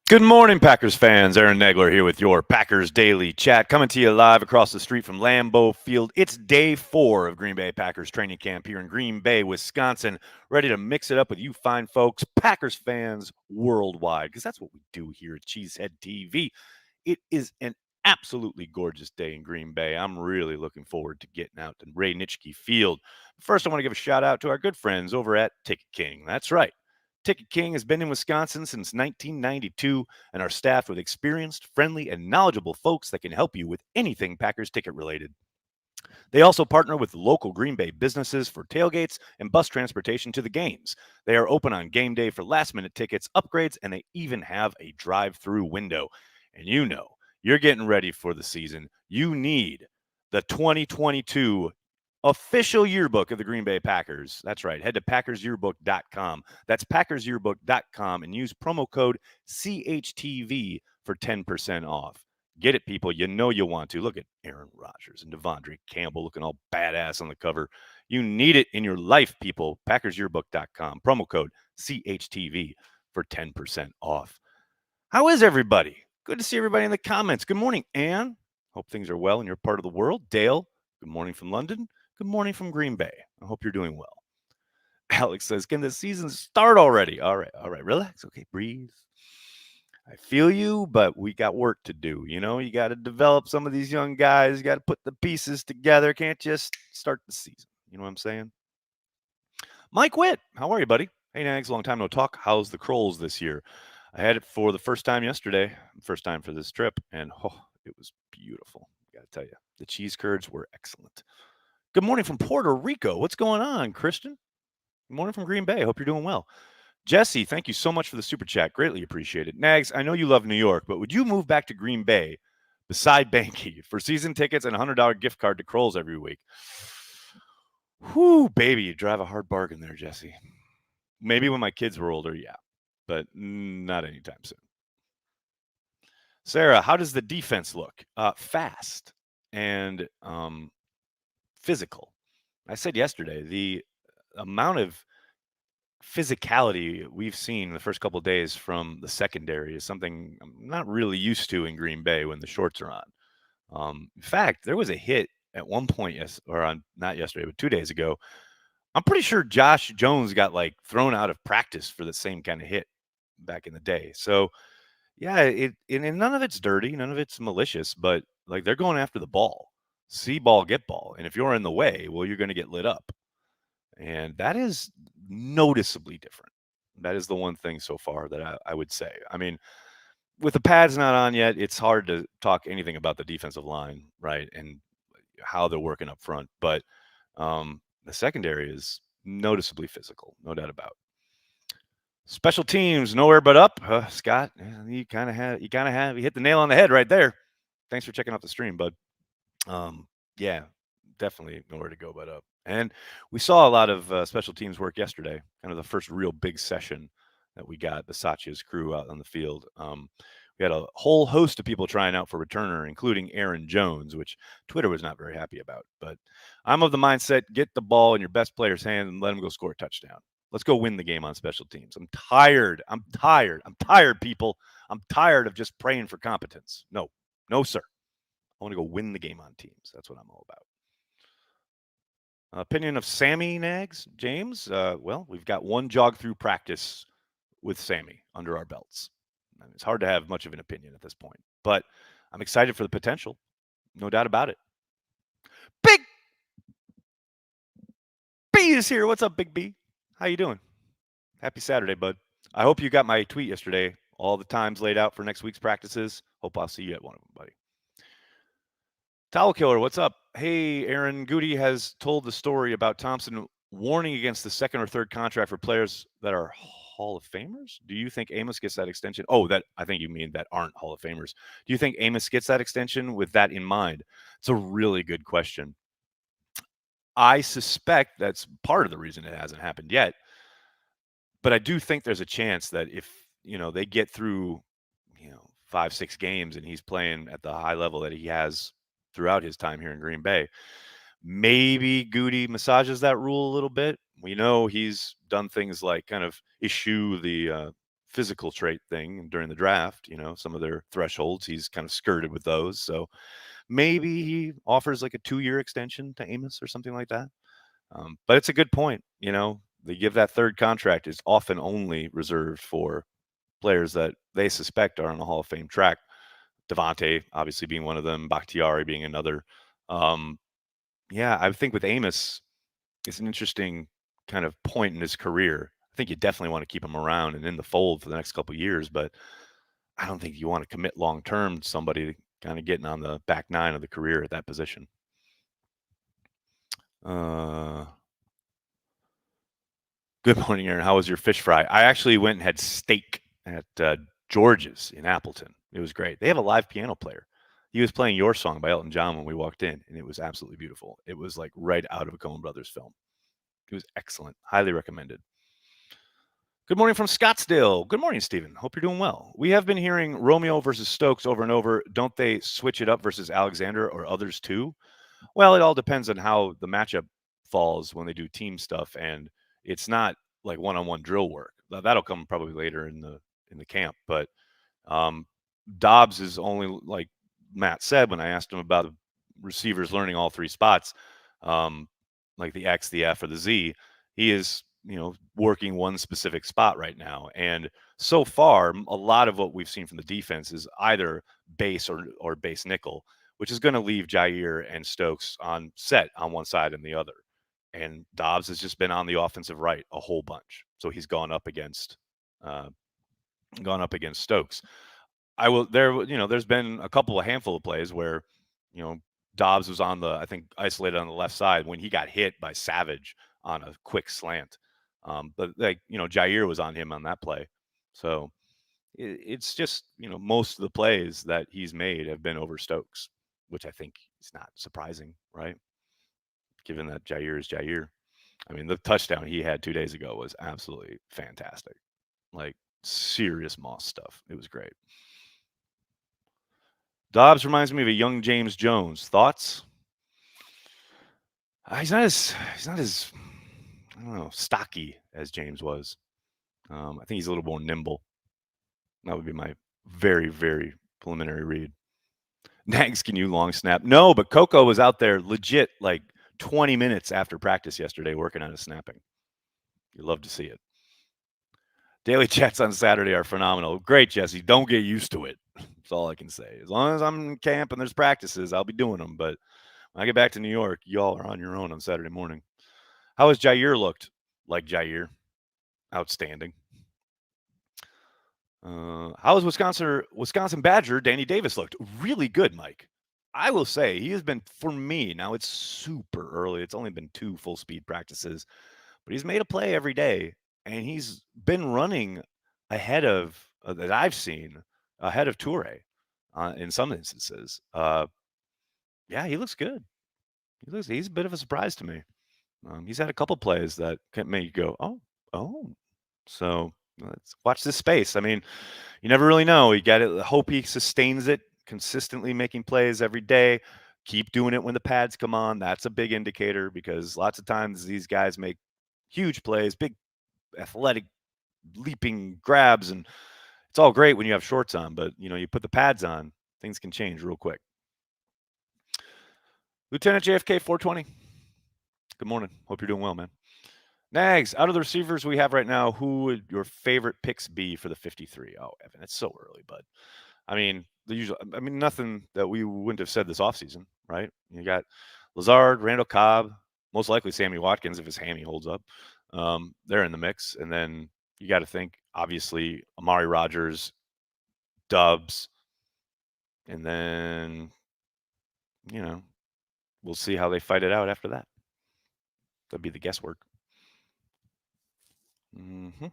Good morning, Packers fans. Aaron Negler here with your Packers Daily Chat, coming to you live across the street from Lambeau Field. It's day 4 of Green Bay Packers training camp here in Green Bay, Wisconsin, ready to mix it up with you fine folks, Packers fans worldwide, because that's what we do here at Cheesehead TV. It is an absolutely gorgeous day in Green Bay. I'm really looking forward to getting out to Ray Nitschke Field. First, I want to give a shout out to our good friends over at Ticket King. That's right. Ticket King has been in Wisconsin since 1992 and are staffed with experienced, friendly, and knowledgeable folks that can help you with anything Packers ticket related. They also partner with local Green Bay businesses for tailgates and bus transportation to the games. They are open on game day for last minute tickets, upgrades, and they even have a drive through window. And you know, you're getting ready for the season. You need the 2022 official yearbook of the Green Bay Packers. That's right. Head to packersyearbook.com. That's packersyearbook.com and use promo code CHTV for 10% off. Get it, people. You know you want to. Look at Aaron Rodgers and Devondre Campbell looking all badass on the cover. You need it in your life, people. Packersyearbook.com. Promo code CHTV for 10% off. How is everybody? Good to see everybody in the comments. Good morning, Ann. Hope things are well in your part of the world. Dale, good morning from London. Good morning from Green Bay. I hope you're doing well. Alex says, can the season start already? All right. Relax. Okay, breathe. I feel you, but we got work to do. You know, you got to develop some of these young guys. You got to put the pieces together. Can't just start the season. You know what I'm saying? Mike Witt, how are you, buddy? Hey, Nags, long time no talk. How's the Krolls this year? I had it for the first time yesterday, first time for this trip, and it was beautiful. Got to tell you, the cheese curds were excellent. Good morning from Puerto Rico. What's going on, Christian? Good morning from Green Bay. Hope you're doing well. Jesse, thank you so much for the super chat. Greatly appreciated. Nags, I know you love New York, but would you move back to Green Bay beside Banky for season tickets and a $100 gift card to Kroll's every week? Whew, baby, you drive a hard bargain there, Jesse. Maybe when my kids were older, yeah, but not anytime soon. Sarah, how does the defense look? Fast and physical. I said yesterday, the amount of physicality we've seen the first couple of days from the secondary is something I'm not really used to in Green Bay when the shorts are on. In fact, there was a hit at one point, not yesterday, but 2 days ago. I'm pretty sure Josh Jones got like thrown out of practice for the same kind of hit back in the day. So yeah, and none of it's dirty, none of it's malicious, but like they're going after the ball, see ball, get ball, and if you're in the way, well, you're going to get lit up. And that is noticeably different. That is the one thing so far that I would say. I mean, with the pads not on yet, it's hard to talk anything about the defensive line, right? And how they're working up front. But the secondary is noticeably physical, no doubt about it. Special teams, nowhere but up. Scott, you hit the nail on the head right there. Thanks for checking out the stream, bud. Yeah, definitely nowhere to go but up. And we saw a lot of special teams work yesterday, kind of the first real big session that we got, the Satya's crew out on the field. We had a whole host of people trying out for returner, including Aaron Jones, which Twitter was not very happy about. But I'm of the mindset, get the ball in your best player's hand and let him go score a touchdown. Let's go win the game on special teams. I'm tired, people. I'm tired of just praying for competence. No, sir. I want to go win the game on teams. That's what I'm all about. Opinion of Sammy Nags, James? Well, we've got one jog through practice with Sammy under our belts. And it's hard to have much of an opinion at this point, but I'm excited for the potential. No doubt about it. Big B is here. What's up, Big B? How you doing? Happy Saturday, bud. I hope you got my tweet yesterday. All the times laid out for next week's practices. Hope I'll see you at one of them, buddy. Towel Killer, what's up? Hey, Aaron, Goody has told the story about Thompson warning against the second or third contract for players that are Hall of Famers. Do you think Amos gets that extension? Oh, that I think you mean that aren't Hall of Famers. Do you think Amos gets that extension with that in mind? It's a really good question. I suspect that's part of the reason it hasn't happened yet. But I do think there's a chance that if, they get through, 5-6 games and he's playing at the high level that he has throughout his time here in Green Bay, maybe Goody massages that rule a little bit. We know he's done things like kind of issue the physical trait thing during the draft. Some of their thresholds, he's kind of skirted with those. So maybe he offers like a 2-year extension to Amos or something like that. But it's a good point. They give that third contract is often only reserved for players that they suspect are on the Hall of Fame track. Devontae obviously being one of them, Bakhtiari being another. Um, yeah, I think with Amos, it's an interesting kind of point in his career. I think you definitely want to keep him around and in the fold for the next couple of years, but I don't think you want to commit long term to somebody kind of getting on the back nine of the career at that position. Good morning, Aaron. How was your fish fry? I actually went and had steak at George's in Appleton. It was great. They have a live piano player. He was playing Your Song by Elton John when we walked in, and it was absolutely beautiful. It was like right out of a Coen Brothers film. It was excellent. Highly recommended. Good morning from Scottsdale. Good morning, Stephen. Hope you're doing well. We have been hearing Romeo versus Stokes over and over. Don't they switch it up versus Alexander or others too? Well, it all depends on how the matchup falls when they do team stuff, and it's not like one-on-one drill work. That'll come probably later in the camp. But um, Dobbs is only, like Matt said when I asked him about the receivers learning all three spots, um, like the X, the F, or the Z. He is working one specific spot right now, and so far a lot of what we've seen from the defense is either base or base nickel, which is going to leave Jair and Stokes on set on one side and the other. And Dobbs has just been on the offensive right a whole bunch, so he's uh, gone up against Stokes. There's been a handful of plays where, you know, Dobbs was I think isolated on the left side when he got hit by Savage on a quick slant. But Jair was on him on that play. So it's just, most of the plays that he's made have been over Stokes, which I think is not surprising, right? Given that Jair is Jair. I mean, the touchdown he had 2 days ago was absolutely fantastic. Like serious Moss stuff. It was great. Dobbs reminds me of a young James Jones. Thoughts? He's not as I don't know, stocky as James was. I think he's a little more nimble. That would be my very, very preliminary read. Nags, can you long snap? No, but Coco was out there legit like 20 minutes after practice yesterday working on his snapping. You love to see it. Daily chats on Saturday are phenomenal. Great, Jesse. Don't get used to it. That's all I can say. As long as I'm in camp and there's practices, I'll be doing them. But when I get back to New York, y'all are on your own on Saturday morning. How has Jair looked? Like Jair. Outstanding. How has Wisconsin Badger Danny Davis looked? Really good, Mike. I will say he has been, for me, now it's super early. It's only been 2 full speed practices, but he's made a play every day, and he's been running ahead of that I've seen ahead of Toure in some instances. Yeah, he looks good. He's a bit of a surprise to me. He's had a couple plays that can make you go, oh. So let's watch this space. I mean, you never really know. You got to hope he sustains it, consistently making plays every day. Keep doing it when the pads come on. That's a big indicator because lots of times these guys make huge plays, big athletic leaping grabs, and it's all great when you have shorts on, but you put the pads on, things can change real quick. Lieutenant JFK 420. Good morning. Hope you're doing well, man. Nags, out of the receivers we have right now, who would your favorite picks be for the 53? Oh, Evan, it's so early, bud. I mean, nothing that we wouldn't have said this offseason, right? You got Lazard, Randall Cobb, most likely Sammy Watkins if his hammy holds up. They're in the mix. And then you got to think, obviously, Amari Rodgers, Dubs, and then, we'll see how they fight it out after that. That'd be the guesswork. Mm-hmm.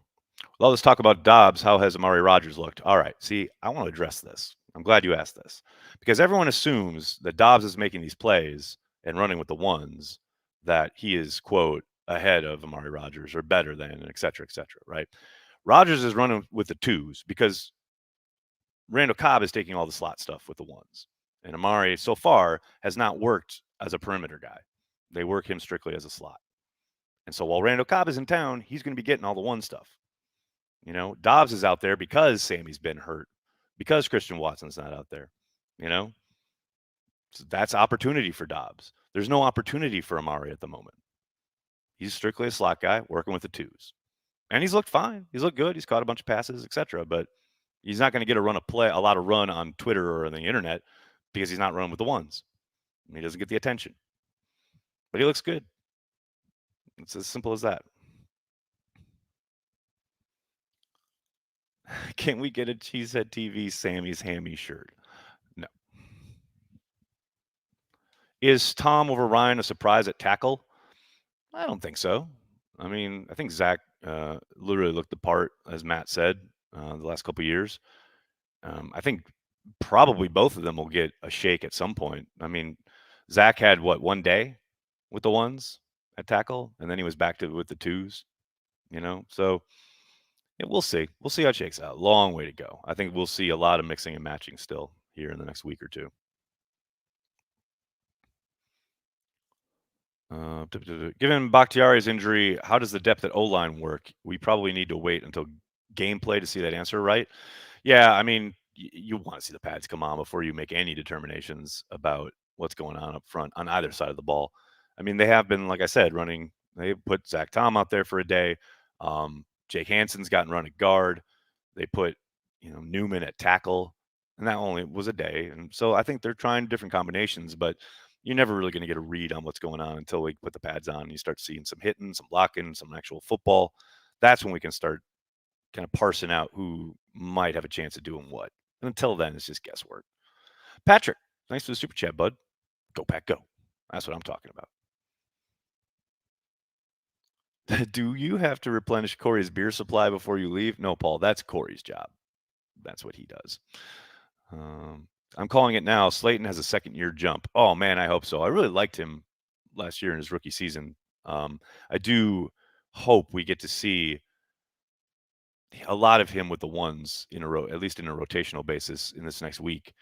Well, let's talk about Dobbs. How has Amari Rodgers looked? All right. See, I want to address this. I'm glad you asked this because everyone assumes that Dobbs is making these plays and running with the ones that he is, quote, ahead of Amari Rodgers or better than, et cetera, right? Rodgers is running with the twos because Randall Cobb is taking all the slot stuff with the ones. And Amari, so far, has not worked as a perimeter guy. They work him strictly as a slot. And so while Randall Cobb is in town, he's going to be getting all the one stuff. Dobbs is out there because Sammy's been hurt, because Christian Watson's not out there. You know, so that's opportunity for Dobbs. There's no opportunity for Amari at the moment. He's strictly a slot guy working with the twos, and he's looked fine. He's looked good. He's caught a bunch of passes, etc. But he's not going to get a lot of run on Twitter or on the internet because he's not running with the ones. He doesn't get the attention, but he looks good. It's as simple as that. Can we get a Cheesehead TV Sammy's Hammy shirt? No. Is Tom over Ryan a surprise at tackle? I don't think so. I mean, I think Zach literally looked the part, as Matt said, the last couple of years. I think probably both of them will get a shake at some point. I mean, Zach had one day with the ones at tackle, and then he was back to with the twos. So yeah, we'll see. We'll see how it shakes out. Long way to go. I think we'll see a lot of mixing and matching still here in the next week or two. Given Bakhtiari's injury, how does the depth at O-line work? We probably need to wait until gameplay to see that answer right. Yeah, I mean, you want to see the pads come on before you make any determinations about what's going on up front on either side of the ball. I mean, they have been, like I said, running. They put Zach Tom out there for a day. Jake Hansen's gotten run at guard. They put, Newman at tackle, and that only was a day. And so I think they're trying different combinations, but you're never really going to get a read on what's going on until we put the pads on and you start seeing some hitting, some blocking, some actual football. That's when we can start kind of parsing out who might have a chance of doing what. And until then, it's just guesswork. Patrick, thanks for the super chat, bud. Go Pack, go. That's what I'm talking about. Do you have to replenish Corey's beer supply before you leave? No, Paul, that's Corey's job. That's what he does. I'm calling it now. Slayton has a second-year jump. Oh, man, I hope so. I really liked him last year in his rookie season. I do hope we get to see a lot of him with the ones in a row, at least in a rotational basis in this next week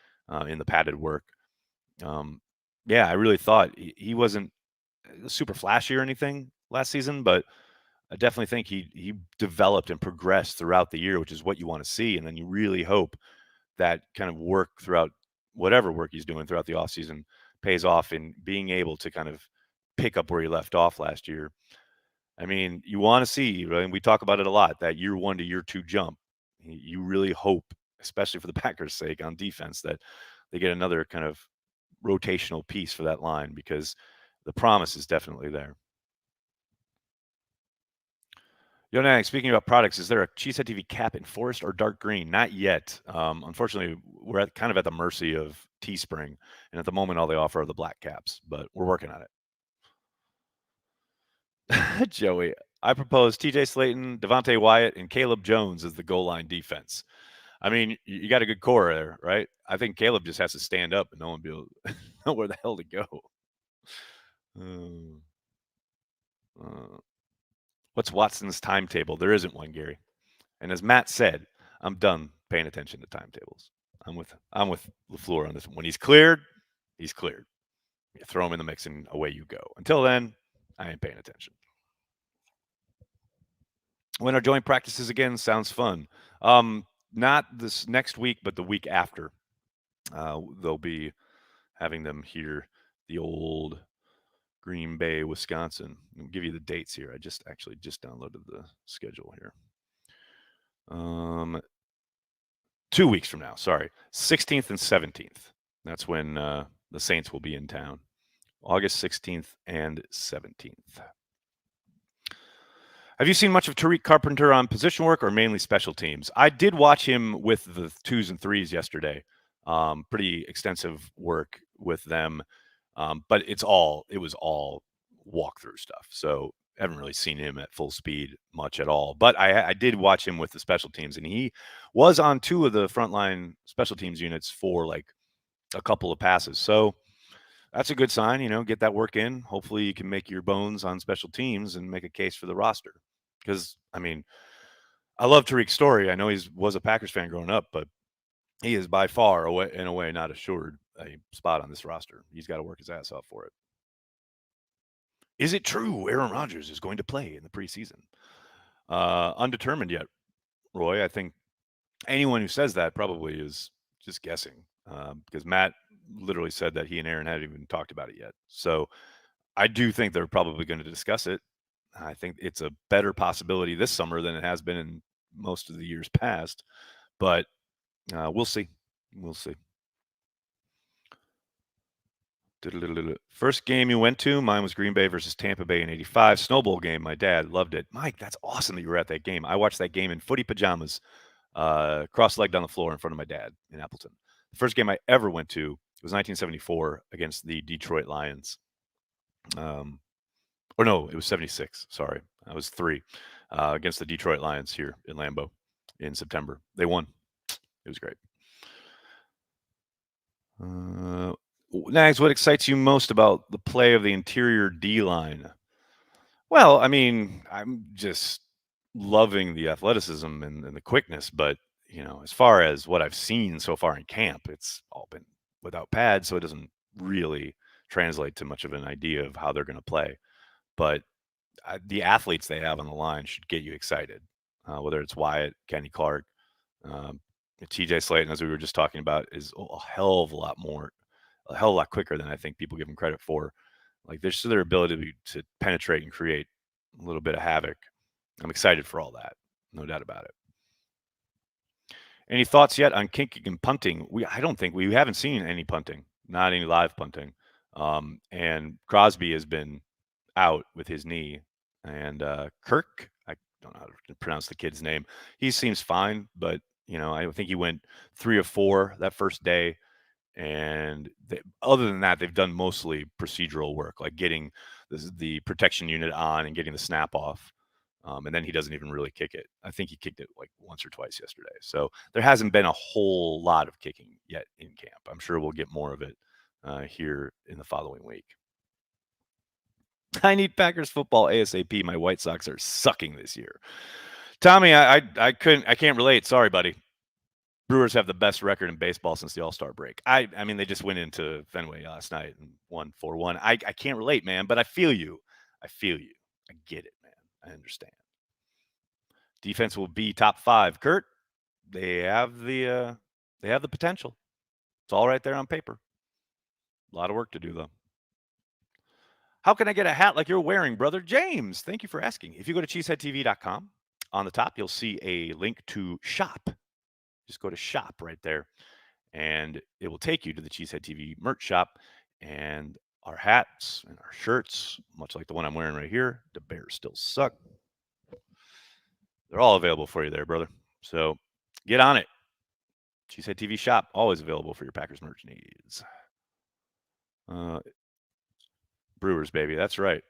in the padded work. Yeah, I really thought he wasn't super flashy or anything last season, but I definitely think he developed and progressed throughout the year, which is what you want to see. And then you really hope that kind of work throughout whatever work he's doing throughout the offseason pays off in being able to kind of pick up where he left off last year. I mean, you want to see, right? And we talk about it a lot, that year 1 to year 2 jump. You really hope, especially for the Packers' sake on defense, that they get another kind of rotational piece for that line because the promise is definitely there. Yonang, speaking about products, is there a Cheesehead TV cap in forest or dark green? Not yet. Unfortunately, we're kind of at the mercy of Teespring, and at the moment, all they offer are the black caps, but we're working on it. Joey, I propose TJ Slayton, Devontae Wyatt, and Caleb Jones as the goal line defense. I mean, you got a good core there, right? I think Caleb just has to stand up and no one be able to know where the hell to go. What's Watson's timetable? There isn't one, Gary. And as Matt said, I'm done paying attention to timetables. I'm with LaFleur on this one. When he's cleared, he's cleared. You throw him in the mix and away you go. Until then, I ain't paying attention. When our joint practices again sounds fun. Not this next week, but the week after. They'll be having them here, the old Green Bay, Wisconsin. I'll give you the dates here. I just downloaded the schedule here. 2 weeks from now, sorry, 16th and 17th. That's when the Saints will be in town. August 16th and 17th. Have you seen much of Tariq Carpenter on position work or mainly special teams? I did watch him with the 2s and 3s yesterday. Pretty extensive work with them. But it was all walkthrough stuff. So I haven't really seen him at full speed much at all. But I did watch him with the special teams, and he was on 2 of the frontline special teams units for like a couple of passes. So that's a good sign, get that work in. Hopefully you can make your bones on special teams and make a case for the roster. Because, I mean, I love Tariq's story. I know he was a Packers fan growing up, but he is by far in a way not assured a spot on this roster. He's got to work his ass off for it. Is it true Aaron Rodgers is going to play in the preseason? Undetermined yet. Roy. I think anyone who says that probably is just guessing, because Matt literally said that he and Aaron hadn't even talked about it yet. So I do think they're probably going to discuss it. I think it's a better possibility this summer than it has been in most of the years past, but we'll see. We'll see. First game you went to, mine was Green Bay versus Tampa Bay in '85. Snow Bowl game. My dad loved it. Mike, that's awesome that you were at that game. I watched that game in footy pajamas, cross-legged on the floor in front of my dad in Appleton. The first game I ever went to was 1974 against the Detroit Lions. Or no, it was 76. Sorry. I was 3 against the Detroit Lions here in Lambeau in September. They won. It was great. Nags, what excites you most about the play of the interior D-line? Well, I mean, I'm just loving the athleticism and the quickness, but, as far as what I've seen so far in camp, it's all been without pads, so it doesn't really translate to much of an idea of how they're gonna play. But the athletes they have on the line should get you excited, whether it's Wyatt, Kenny Clark, um, TJ Slayton, as we were just talking about, is a hell of a lot more, a hell of a lot quicker than I think people give him credit for. Like there's their ability to penetrate and create a little bit of havoc. I'm excited for all that, no doubt about it. Any thoughts yet on kicking and punting? I don't think we haven't seen any punting, not any live punting. And Crosby has been out with his knee, and Kirk, I don't know how to pronounce the kid's name. He seems fine, but I think he went 3 of 4 that first day, and other than that, they've done mostly procedural work, like getting the protection unit on and getting the snap off. And then he doesn't even really kick it. I think he kicked it like once or twice yesterday. So there hasn't been a whole lot of kicking yet in camp. I'm sure we'll get more of it here in the following week. I need Packers football ASAP. My White Sox are sucking this year. Tommy, I can't relate. Sorry, buddy. Brewers have the best record in baseball since the All-Star break. I mean, they just went into Fenway last night and won 4-1. I can't relate, man, but I feel you. I get it, man. I understand. Defense will be top 5. Kurt, they have the potential. It's all right there on paper. A lot of work to do, though. How can I get a hat like you're wearing, brother James? Thank you for asking. If you go to cheeseheadtv.com, on the top, you'll see a link to shop. Just go to shop right there, and it will take you to the Cheesehead TV merch shop. And our hats and our shirts, much like the one I'm wearing right here, the Bears still suck. They're all available for you there, brother. So get on it. Cheesehead TV shop, always available for your Packers merch needs. Brewers, baby. That's right.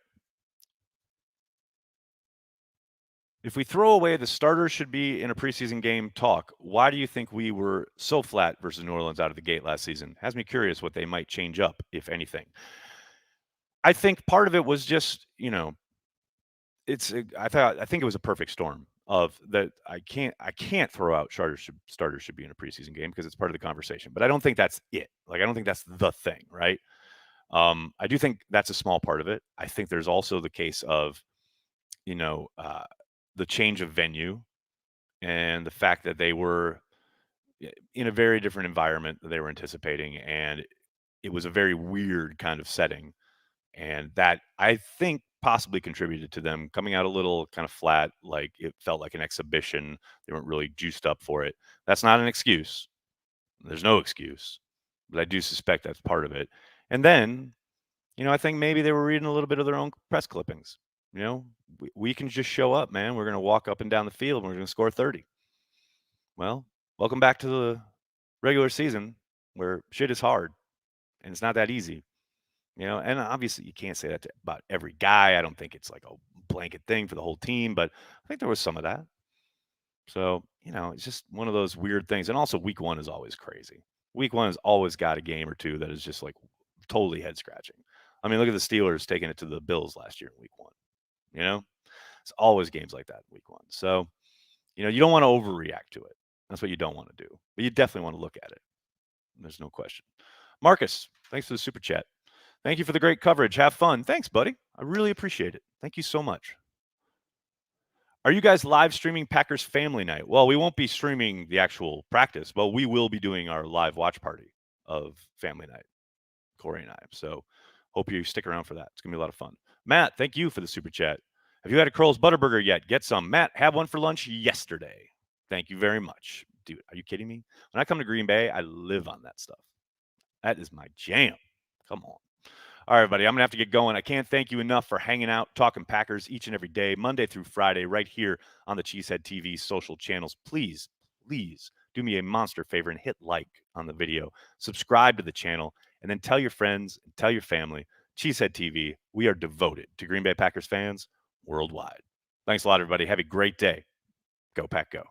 If we throw away the starters should be in a preseason game talk, why do you think we were so flat versus New Orleans out of the gate last season? Has me curious what they might change up, if anything. I think part of it was just, I think it was a perfect storm of that. I can't throw out starters should be in a preseason game because it's part of the conversation, but I don't think that's it. Like, I don't think that's the thing, right? I do think that's a small part of it. I think there's also the case of, the change of venue and the fact that they were in a very different environment than they were anticipating, and it was a very weird kind of setting, and that I think possibly contributed to them coming out a little kind of flat. Like it felt like an exhibition. They weren't really juiced up for it. That's not an excuse. There's no excuse, but I do suspect that's part of it. And then, I think maybe they were reading a little bit of their own press clippings. We can just show up, man. We're going to walk up and down the field and we're going to score 30. Well, welcome back to the regular season where shit is hard and it's not that easy. And obviously you can't say that about every guy. I don't think it's like a blanket thing for the whole team, but I think there was some of that. So, it's just one of those weird things. And also week 1 is always crazy. Week 1 has always got a game or two that is just like totally head scratching. I mean, look at the Steelers taking it to the Bills last year in week 1. It's always games like that in week 1. So, you don't want to overreact to it. That's what you don't want to do. But you definitely want to look at it. There's no question. Marcus, thanks for the super chat. Thank you for the great coverage. Have fun. Thanks, buddy. I really appreciate it. Thank you so much. Are you guys live streaming Packers Family Night? Well, we won't be streaming the actual practice, but we will be doing our live watch party of Family Night, Corey and I. So hope you stick around for that. It's going to be a lot of fun. Matt, thank you for the super chat. Have you had a Kroll's Butterburger yet? Get some. Matt, had one for lunch yesterday. Thank you very much. Dude, are you kidding me? When I come to Green Bay, I live on that stuff. That is my jam. Come on. All right, everybody, I'm going to have to get going. I can't thank you enough for hanging out, talking Packers each and every day, Monday through Friday, right here on the Cheesehead TV social channels. Please, please do me a monster favor and hit like on the video, subscribe to the channel, and then tell your friends and tell your family. Cheesehead TV, we are devoted to Green Bay Packers fans worldwide. Thanks a lot, everybody. Have a great day. Go Pack Go.